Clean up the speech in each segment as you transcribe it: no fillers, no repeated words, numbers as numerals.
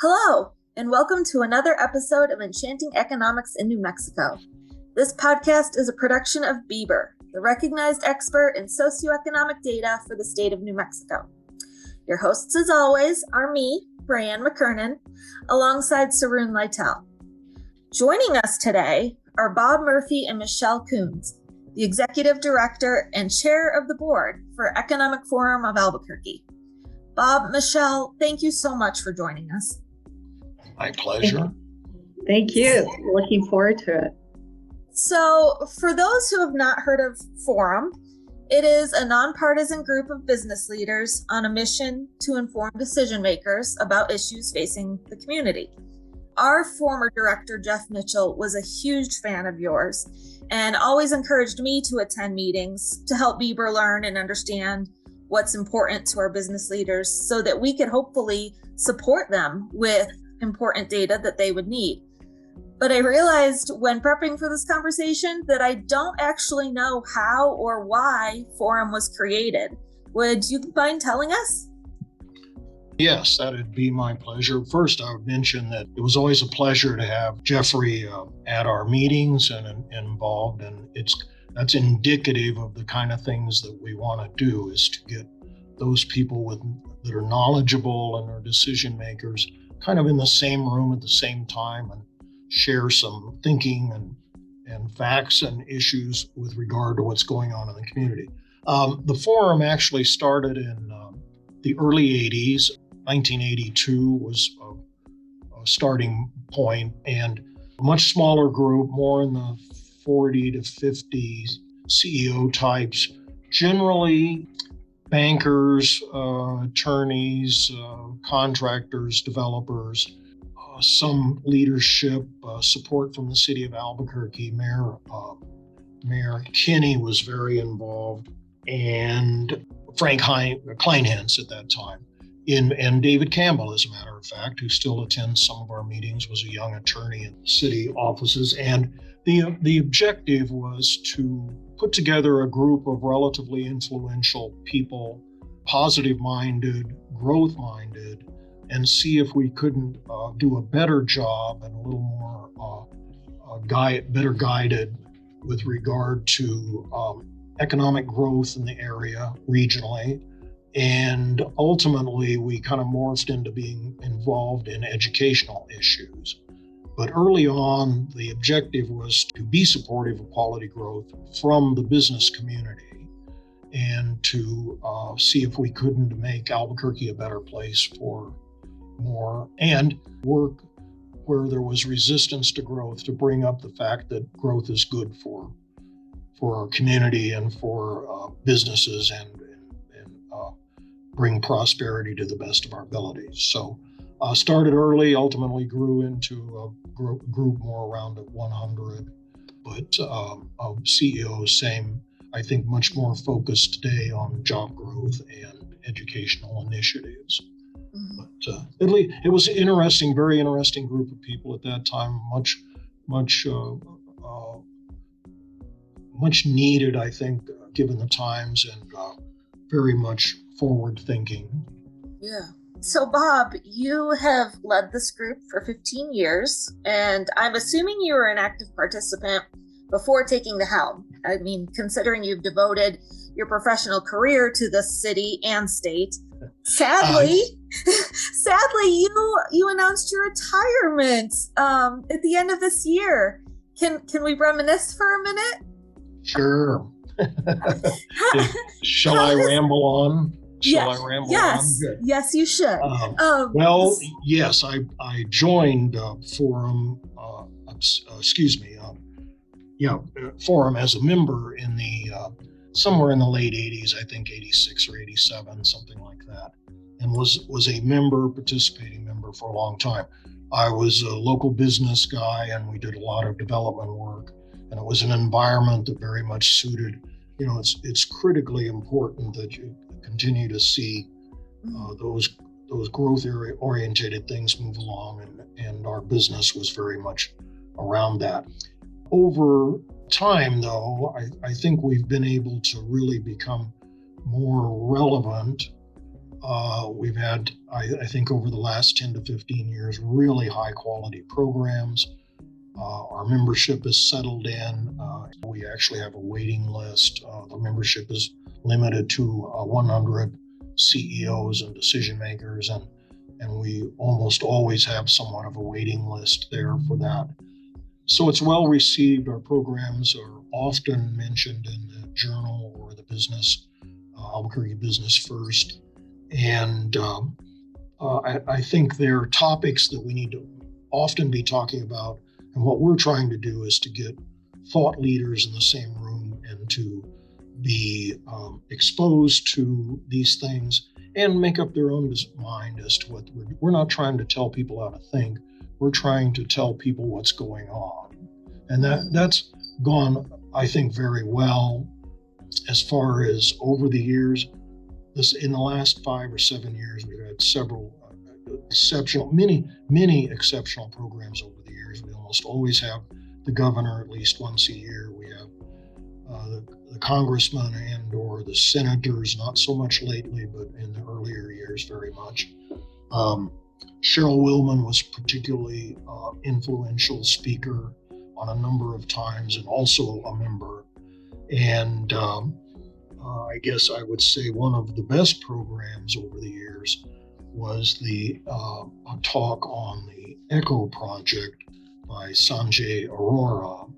Hello, and welcome to another episode of Enchanting Economics in New Mexico. This podcast is a production of Bieber, the recognized expert in socioeconomic data for the state of New Mexico. Your hosts, as always, are me, Brianne McKernan, alongside Saroon Lytell. Joining us today are Bob Murphy and Michelle Coons, the Executive Director and Chair of the Board for Economic Forum of Albuquerque. Bob, Michelle, thank you so much for joining us. My pleasure. Thank you. Looking forward to it. So, for those who have not heard of Forum, it is a nonpartisan group of business leaders on a mission to inform decision makers about issues facing the community. Our former director, Jeff Mitchell, was a huge fan of yours and always encouraged me to attend meetings to help Bieber learn and understand what's important to our business leaders so that we could hopefully support them with important data that they would need. But I realized when prepping for this conversation that I don't actually know how or why Forum was created. Would you mind telling us? Yes, that'd be my pleasure. First, I would mention that it was always a pleasure to have Jeffrey at our meetings and involved, and that's indicative of the kind of things that we want to do, is to get those people that are knowledgeable and are decision makers kind of in the same room at the same time and share some thinking and facts and issues with regard to what's going on in the community. The forum actually started in the early 80s. 1982 was a starting point, and a much smaller group, more in the 40 to 50 CEO types, generally bankers, attorneys, contractors, developers, some leadership, support from the city of Albuquerque. Mayor Kinney was very involved, and Frank Kleinhans at that time. And David Campbell, as a matter of fact, who still attends some of our meetings, was a young attorney in city offices. And the objective was to put together a group of relatively influential people, positive-minded, growth-minded, and see if we couldn't do a better job and a little more better guided with regard to economic growth in the area regionally. And ultimately, we kind of morphed into being involved in educational issues. But early on, the objective was to be supportive of quality growth from the business community and to see if we couldn't make Albuquerque a better place for more, and work where there was resistance to growth to bring up the fact that growth is good for our community and for businesses and bring prosperity to the best of our abilities. So started early, ultimately grew into a group more around 100, but of CEOs, same, I think much more focused today on job growth and educational initiatives. Mm-hmm. But it was an interesting, very interesting group of people at that time, much needed, I think, given the times, and very much forward thinking. Yeah. So Bob, you have led this group for 15 years, and I'm assuming you were an active participant before taking the helm. I mean, considering you've devoted your professional career to the city and state. Sadly, you announced your retirement at the end of this year. Can we reminisce for a minute? Sure. Shall I ramble on? Yes. Yes, you should. Yes, I joined Forum. Forum as a member in the somewhere in the late 80s, I think 86 or 87, something like that, and was a participating member for a long time. I was a local business guy, and we did a lot of development work, and it was an environment that very much suited. It's critically important that you continue to see those growth oriented things move along, and our business was very much around that. Over time, though, I think we've been able to really become more relevant We've had, I think, over the last 10 to 15 years, really high quality programs. Our membership is settled in. We actually have a waiting list. The membership is limited to 100 CEOs and decision makers, and we almost always have somewhat of a waiting list there for that. So it's well received. Our programs are often mentioned in the journal or the business, Albuquerque Business First. And I think they're topics that we need to often be talking about. And what we're trying to do is to get thought leaders in the same room and to be exposed to these things and make up their own mind as to what we're not trying to tell people how to think. We're trying to tell people what's going on. And that's gone, I think, very well as far as over the years. In the last 5 or 7 years, we've had several many exceptional programs over the years. We almost always have the governor at least once a year. We have the congressman and or the senators, not so much lately, but in the earlier years, very much. Cheryl Willman was particularly influential speaker on a number of times and also a member. And I guess I would say one of the best programs over the years was a talk on the ECHO project by Sanjay Arora.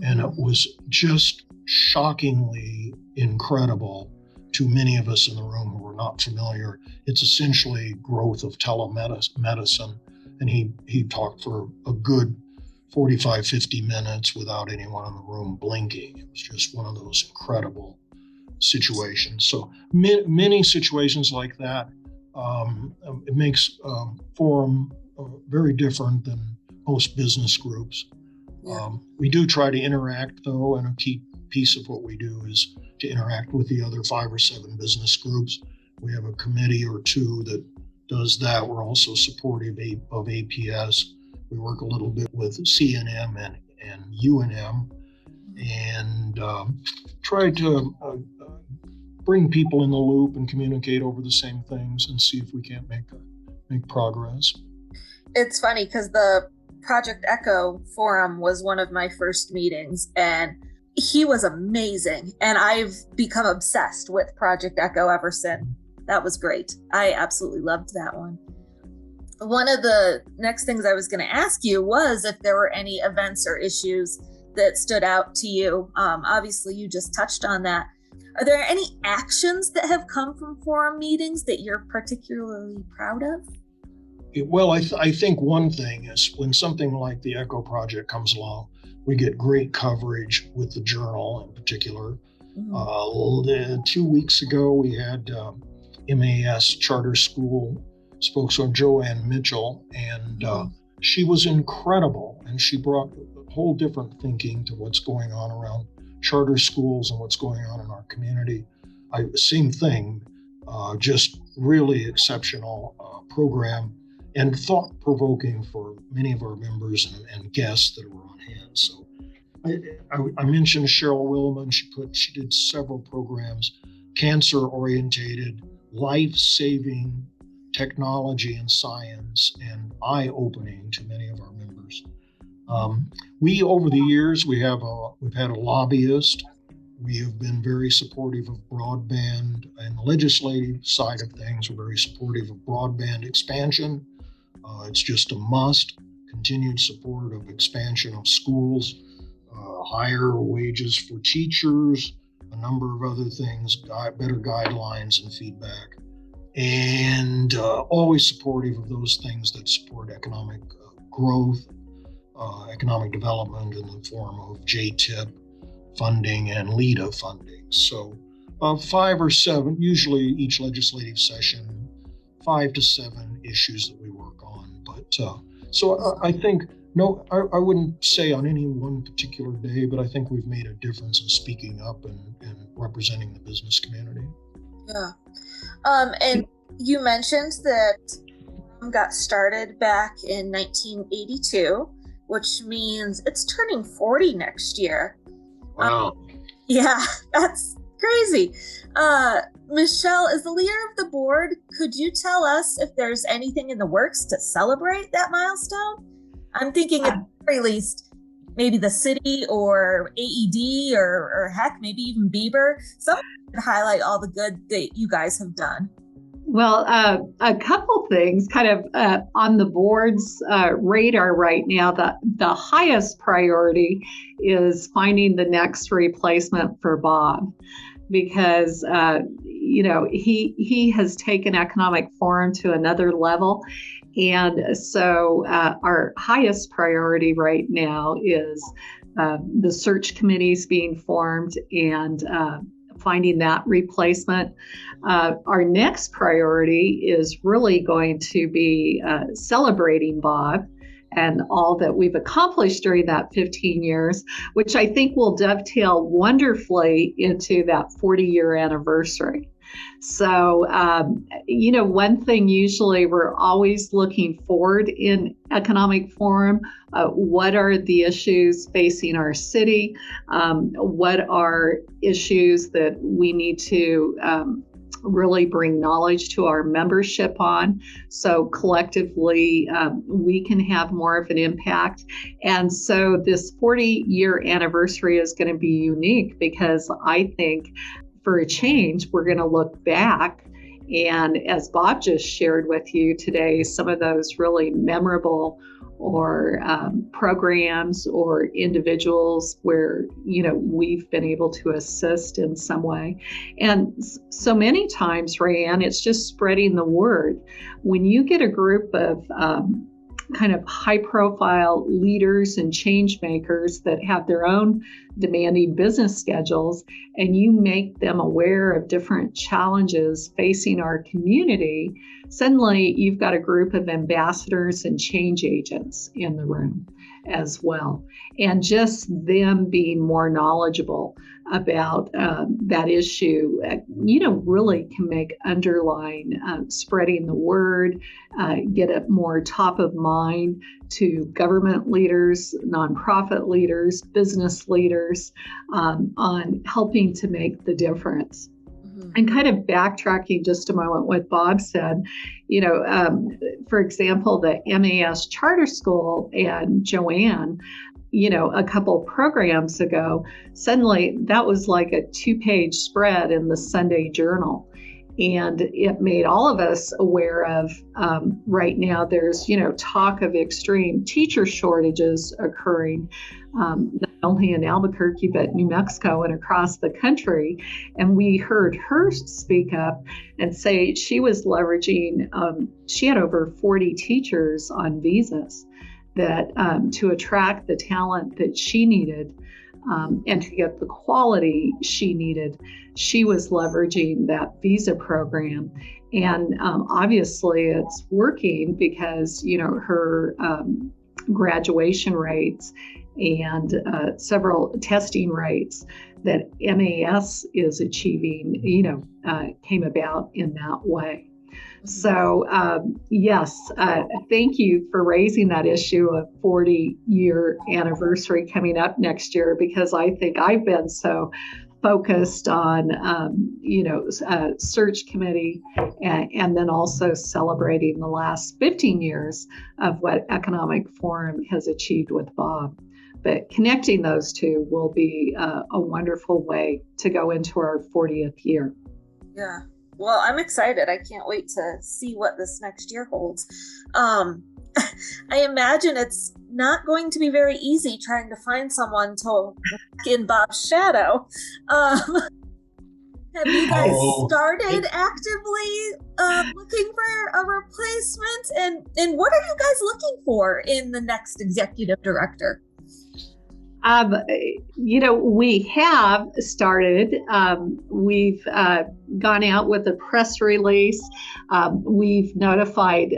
And it was just shockingly incredible to many of us in the room who were not familiar. It's essentially growth of telemedicine. And he talked for a good 45, 50 minutes without anyone in the room blinking. It was just one of those incredible situations. So many situations like that. It makes Forum very different than most business groups. Yeah. We do try to interact, though, and a key piece of what we do is to interact with the other 5 or 7 business groups. We have a committee or two that does that. We're also supportive of APS. We work a little bit with CNM and UNM and try to bring people in the loop and communicate over the same things and see if we can't make progress. It's funny because the Project Echo Forum was one of my first meetings, and he was amazing. And I've become obsessed with Project Echo ever since. That was great. I absolutely loved that one. One of the next things I was going to ask you was if there were any events or issues that stood out to you. Obviously, you just touched on that. Are there any actions that have come from forum meetings that you're particularly proud of? Well, I think one thing is when something like the ECHO project comes along, we get great coverage with the journal in particular. Mm-hmm. 2 weeks ago, we had MAS charter school spokeswoman Joanne Mitchell, and she was incredible. And she brought a whole different thinking to what's going on around charter schools and what's going on in our community. Same thing, just really exceptional program and thought-provoking for many of our members and guests that were on hand. So I mentioned Cheryl Willman. She did several programs, cancer-orientated, life-saving technology and science, and eye-opening to many of our members. We, over the years, we've had a lobbyist. We have been very supportive of broadband, and the legislative side of things, we're very supportive of broadband expansion. It's just a must. Continued support of expansion of schools, higher wages for teachers, a number of other things, better guidelines and feedback, and always supportive of those things that support economic growth, economic development in the form of JTIP funding and LEDA funding. So 5 or 7, usually each legislative session, 5 to 7 issues that we work on. But so I think, no, I wouldn't say on any one particular day, but I think we've made a difference in speaking up and representing the business community. Yeah. And you mentioned that got started back in 1982, which means it's turning 40 next year. Wow. Yeah, that's crazy. Michelle, as the leader of the board, could you tell us if there's anything in the works to celebrate that milestone? I'm thinking at the very least, maybe the city or AED or heck, maybe even Bieber. Something to highlight all the good that you guys have done. Well, a couple things kind of on the board's radar right now. The highest priority is finding the next replacement for Bob, because he has taken Economic Forum to another level. And so our highest priority right now is the search committees being formed and finding that replacement. Our next priority is really going to be celebrating Bob and all that we've accomplished during that 15 years, which I think will dovetail wonderfully into that 40-year anniversary. So, one thing usually we're always looking forward in Economic Forum, what are the issues facing our city? What are issues that we need to really bring knowledge to our membership on, so collectively we can have more of an impact. And so this 40-year anniversary is going to be unique because I think for a change, we're going to look back, and as Bob just shared with you today, some of those really memorable or programs or individuals where we've been able to assist in some way. And so many times, Rayanne, it's just spreading the word. When you get a group of kind of high profile leaders and change makers that have their own demanding business schedules, and you make them aware of different challenges facing our community, suddenly you've got a group of ambassadors and change agents in the room as well. And just them being more knowledgeable about that issue, really can make underline spreading the word, get it more top of mind to government leaders, nonprofit leaders, business leaders, on helping to make the difference. And kind of backtracking just a moment what Bob said, for example, the MAS Charter School and Joanne, a couple programs ago, suddenly that was like a 2-page spread in the Sunday Journal. And it made all of us aware of right now there's, talk of extreme teacher shortages occurring, not only in Albuquerque, but New Mexico and across the country. And we heard her speak up and say she was leveraging, she had over 40 teachers on visas that to attract the talent that she needed. And to get the quality she needed, she was leveraging that visa program. And obviously it's working because, her graduation rates and several testing rates that MAS is achieving, came about in that way. So, yes, thank you for raising that issue of 40-year anniversary coming up next year, because I think I've been so focused on, search committee and then also celebrating the last 15 years of what Economic Forum has achieved with Bob. But connecting those two will be a wonderful way to go into our 40th year. Yeah. Well, I'm excited. I can't wait to see what this next year holds. I imagine it's not going to be very easy trying to find someone to walk in Bob's shadow. Have you guys started actively looking for a replacement? And what are you guys looking for in the next executive director? We have started. We've gone out with a press release. We've notified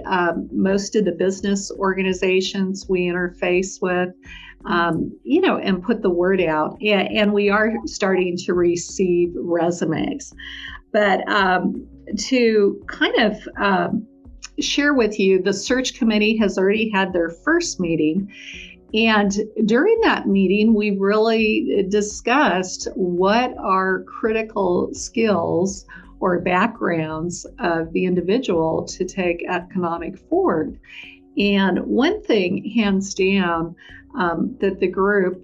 most of the business organizations we interface with, and put the word out. And we are starting to receive resumes. But to kind of share with you, the search committee has already had their first meeting. And during that meeting, we really discussed what our critical skills or backgrounds of the individual to take economic forward. And one thing, hands down, that the group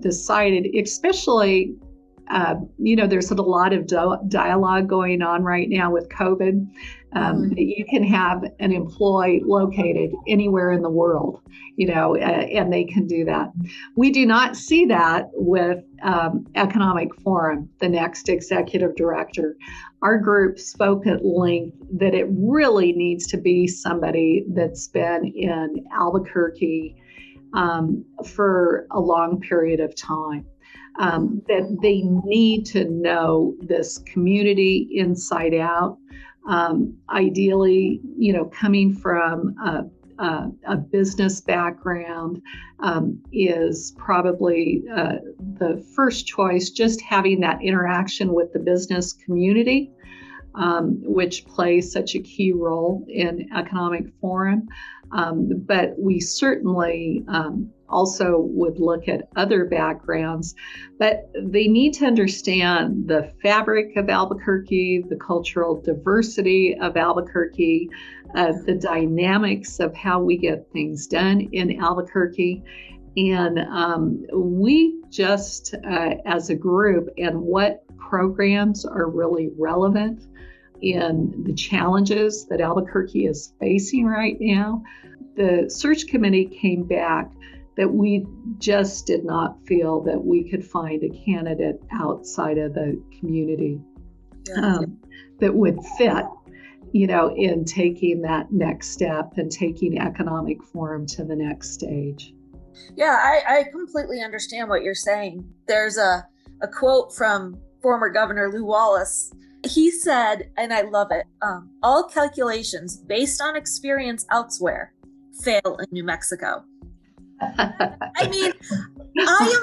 decided, especially, there's a lot of dialogue going on right now with COVID. That you can have an employee located anywhere in the world, and they can do that. We do not see that with Economic Forum, the next executive director. Our group spoke at length that it really needs to be somebody that's been in Albuquerque for a long period of time. That they need to know this community inside out. Ideally, coming from a business background is probably the first choice, just having that interaction with the business community, which plays such a key role in Economic Forum. But we certainly also would look at other backgrounds, but they need to understand the fabric of Albuquerque, the cultural diversity of Albuquerque, the dynamics of how we get things done in Albuquerque. And we just, as a group, and what programs are really relevant in the challenges that Albuquerque is facing right now, the search committee came back that we just did not feel that we could find a candidate outside of the community that would fit, in taking that next step and taking Economic Forum to the next stage. Yeah, I completely understand what you're saying. There's a quote from former Governor Lew Wallace. He said, and I love it, all calculations based on experience elsewhere fail in New Mexico. I mean, I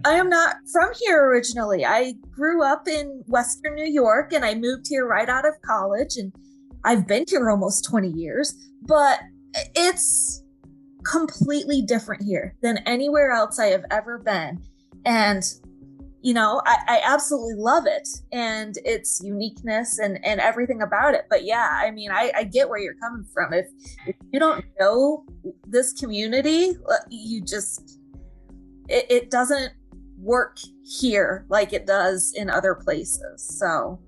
am not from here originally. I grew up in Western New York and I moved here right out of college, and I've been here almost 20 years, but it's completely different here than anywhere else I have ever been. And I absolutely love it and its uniqueness and everything about it. But yeah, I mean, I get where you're coming from. If you don't know this community, it doesn't work here like it does in other places. So,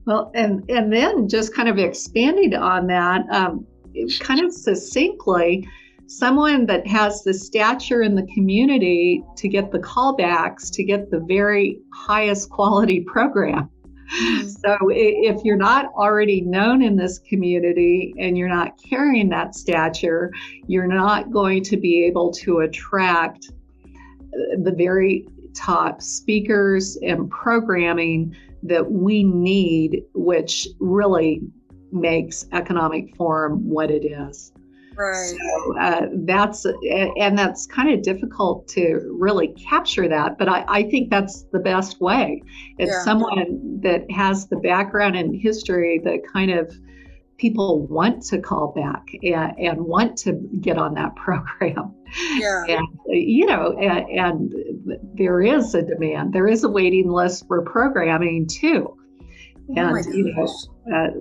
well, and then just kind of expanding on that, kind of succinctly, someone that has the stature in the community to get the callbacks, to get the very highest quality program. So if you're not already known in this community and you're not carrying that stature, you're not going to be able to attract the very top speakers and programming that we need, which really makes Economic Forum what it is. Right. So that's kind of difficult to really capture that, but I think that's the best way. It's someone that has the background and history that kind of people want to call back and want to get on that program. Yeah. And, and there is a demand. There is a waiting list for programming too. And,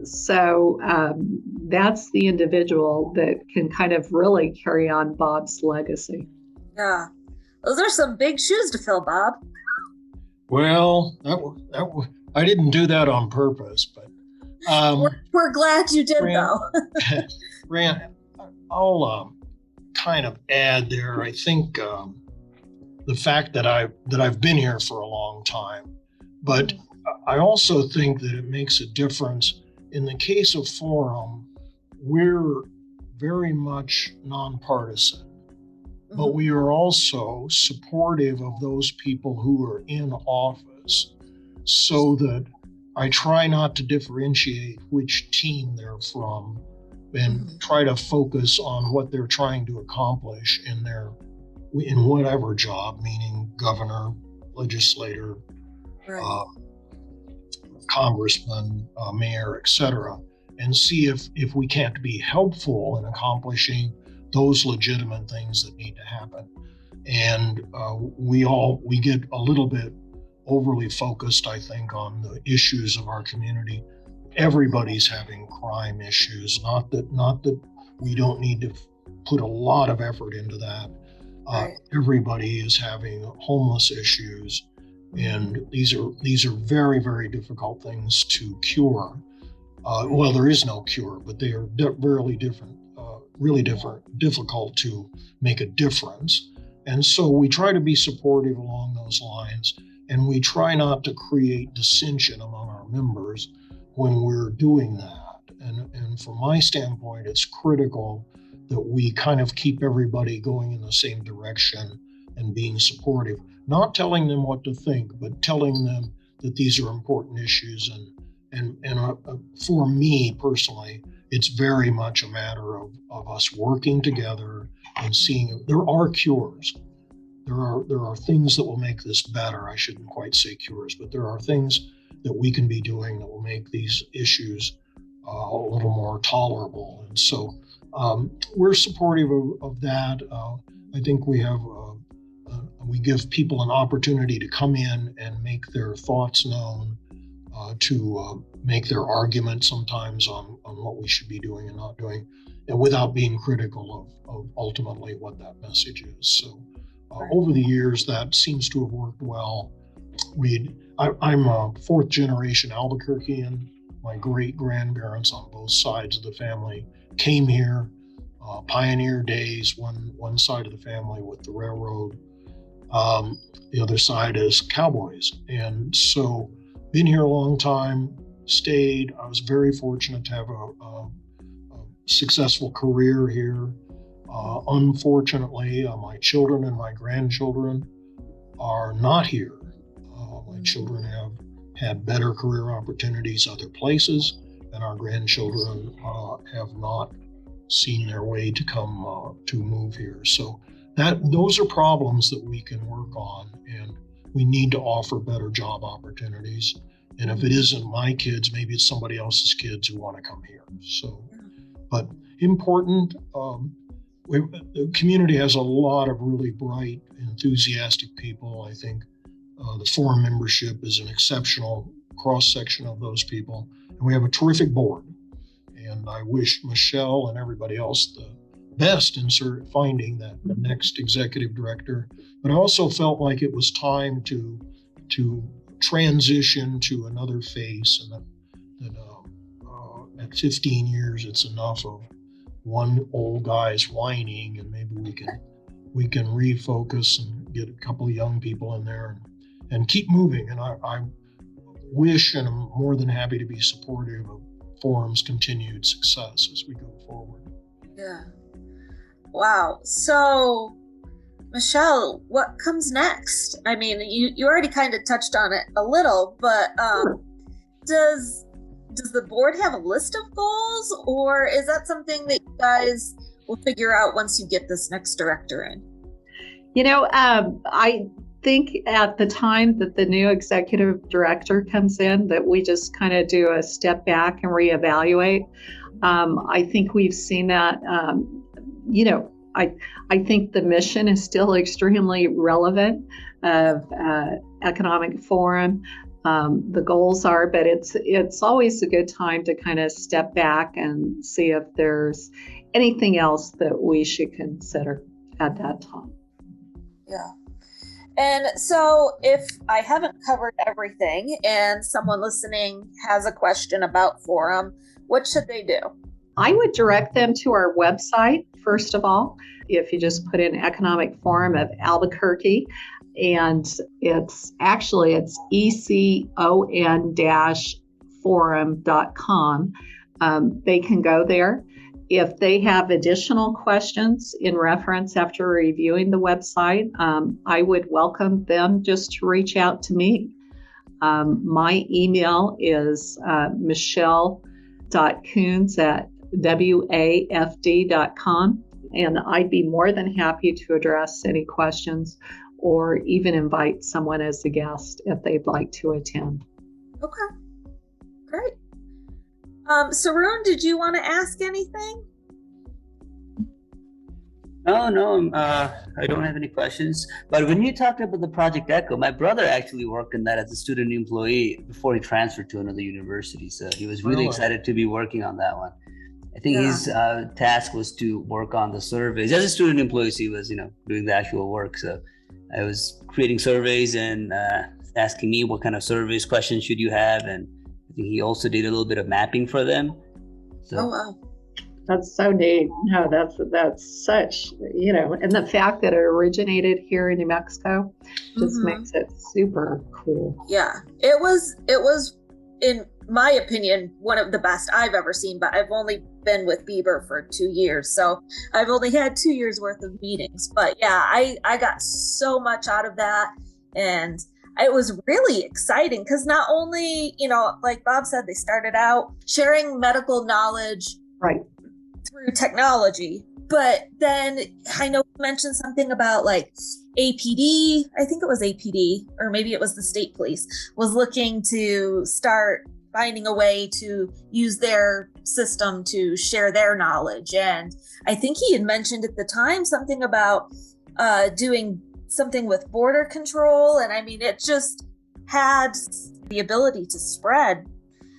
so that's the individual that can kind of really carry on Bob's legacy. Yeah. Those are some big shoes to fill, Bob. Well, I didn't do that on purpose, but we're glad you did, though. Rand, I'll kind of add there. I think the fact that I've been here for a long time, but I also think that it makes a difference. In the case of Forum, we're very much nonpartisan, but we are also supportive of those people who are in office, so that I try not to differentiate which team they're from and try to focus on what they're trying to accomplish in whatever job, meaning governor, legislator, congressman, mayor, etc., and see if we can't be helpful in accomplishing those legitimate things that need to happen. And we get a little bit overly focused, I think, on the issues of our community. everybody's having crime issues. Not that we don't need to put a lot of effort into that. Right. Everybody is having homeless issues, and these are very, very difficult things to cure. Well, there is no cure, but they are really difficult to make a difference. And so we try to be supportive along those lines, and we try not to create dissension among our members when we're doing that. And from my standpoint, it's critical that we kind of keep everybody going in the same direction and being supportive, not telling them what to think, but telling them that these are important issues. And for me personally, it's very much a matter of us working together and seeing there are cures. There are things that will make this better. I shouldn't quite say cures, but there are things that we can be doing that will make these issues a little more tolerable. And so we're supportive of that. I think we give people an opportunity to come in and make their thoughts known, to make their argument sometimes on what we should be doing and not doing, and without being critical of ultimately what that message is. So over the years, that seems to have worked well. I'm a fourth generation Albuquerquean. My great grandparents on both sides of the family came here, pioneer days, one side of the family with the railroad, the other side is cowboys. And so been here a long time, stayed. I was very fortunate to have a successful career here. Unfortunately, my children and my grandchildren are not here. My children have had better career opportunities other places, and our grandchildren have not seen their way to come to move here. So those are problems that we can work on, and we need to offer better job opportunities. And if it isn't my kids, maybe it's somebody else's kids who want to come here. So, but important. The community has a lot of really bright, enthusiastic people. I think the forum membership is an exceptional cross-section of those people. And we have a terrific board. And I wish Michelle and everybody else the best in finding that next executive director. But I also felt like it was time to transition to another face, and that at 15 years, it's enough of one old guy's whining, and maybe we can refocus and get a couple of young people in there and keep moving. And I wish, and I'm more than happy to be supportive of Forum's continued success as we go forward. Yeah. Wow. So, Michelle, what comes next? I mean, you already kind of touched on it a little, but does the board have a list of goals, or is that something that you guys will figure out once you get this next director in? I think at the time that the new executive director comes in, that we just kind of do a step back and reevaluate. I think we've seen that, I think the mission is still extremely relevant of Economic Forum. The goals are, but it's always a good time to kind of step back and see if there's anything else that we should consider at that time. Yeah. And so if I haven't covered everything and someone listening has a question about Forum, what should they do? I would direct them to our website, first of all. If you just put in Economic Forum of Albuquerque, and it's econ-forum.com. They can go there. If they have additional questions in reference after reviewing the website, I would welcome them just to reach out to me. My email is michelle.coons@wafd.com, and I'd be more than happy to address any questions or even invite someone as a guest if they'd like to attend. Okay, great. Sarun, did you want to ask anything? Oh, no, I don't have any questions. But when you talked about the Project Echo, my brother actually worked in that as a student employee before he transferred to another university. So he was really Really? excited to be working on that one. I think Yeah. his task was to work on the surveys. As a student employee, so he was, doing the actual work. So I was creating surveys and asking me what kind of surveys, questions should you have, and I think he also did a little bit of mapping for them. So Oh, wow. That's so neat. No, that's such, and the fact that it originated here in New Mexico just Mhm. makes it super cool. Yeah, it was, in my opinion, one of the best I've ever seen, but I've only been with Bieber for 2 years. So I've only had 2 years worth of meetings, but yeah, I got so much out of that. And it was really exciting because not only, like Bob said, they started out sharing medical knowledge Right. through technology, but then I know you mentioned something about like APD, I think it was APD, or maybe it was the state police, was looking to start finding a way to use their system to share their knowledge. And I think he had mentioned at the time something about doing something with border control. And I mean, it just had the ability to spread,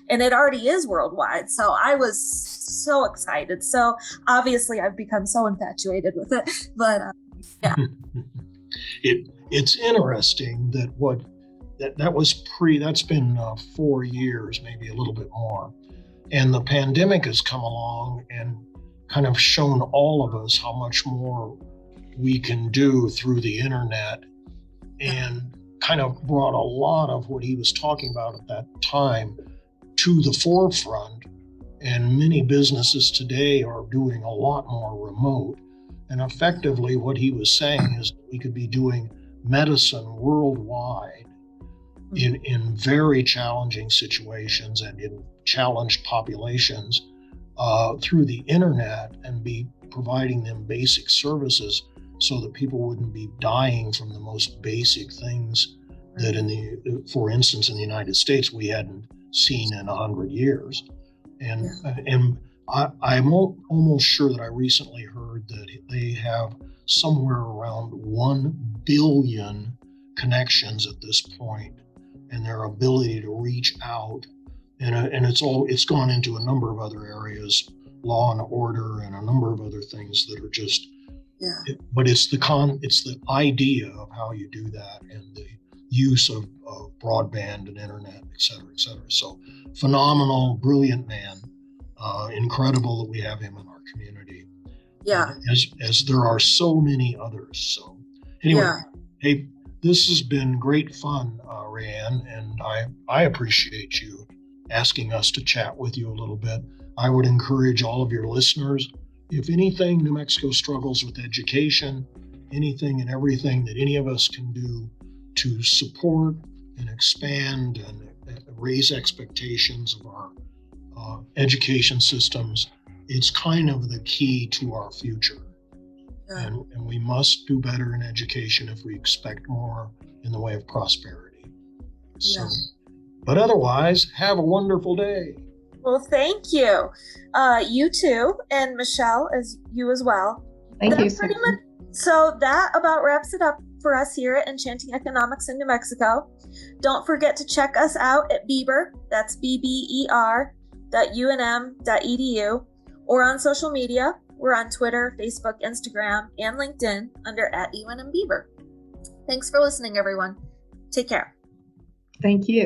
and it already is worldwide. So I was so excited. So obviously I've become so infatuated with it, but yeah. It's interesting that that's been 4 years, maybe a little bit more. And the pandemic has come along and kind of shown all of us how much more we can do through the internet, and kind of brought a lot of what he was talking about at that time to the forefront. And many businesses today are doing a lot more remote. And effectively, what he was saying is we could be doing medicine worldwide in very challenging situations and in challenged populations through the internet, and be providing them basic services so that people wouldn't be dying from the most basic things that for instance, in the United States, we hadn't seen in 100 years. And I'm almost sure that I recently heard that they have somewhere around 1 billion connections at this point, and their ability to reach out, and it's gone into a number of other areas, law and order, and a number of other things that are just. Yeah. But it's the idea of how you do that, and the use of broadband and internet, et cetera, et cetera. So phenomenal, brilliant man. Incredible that we have him in our community. Yeah. As there are so many others. So anyway, hey, this has been great fun, Rayanne, and I appreciate you asking us to chat with you a little bit. I would encourage all of your listeners, if anything New Mexico struggles with education, anything and everything that any of us can do to support and expand and raise expectations of our education systems, it's kind of the key to our future. Yeah. And we must do better in education if we expect more in the way of prosperity. So, but otherwise, have a wonderful day. Well, thank you. You too, and Michelle, as you as well. Thank you. So that about wraps it up for us here at Enchanting Economics in New Mexico. Don't forget to check us out at Bieber, that's BBER.UNM.edu, or on social media. We're on Twitter, Facebook, Instagram, and LinkedIn under @UNM Bieber. Thanks for listening, everyone. Take care. Thank you.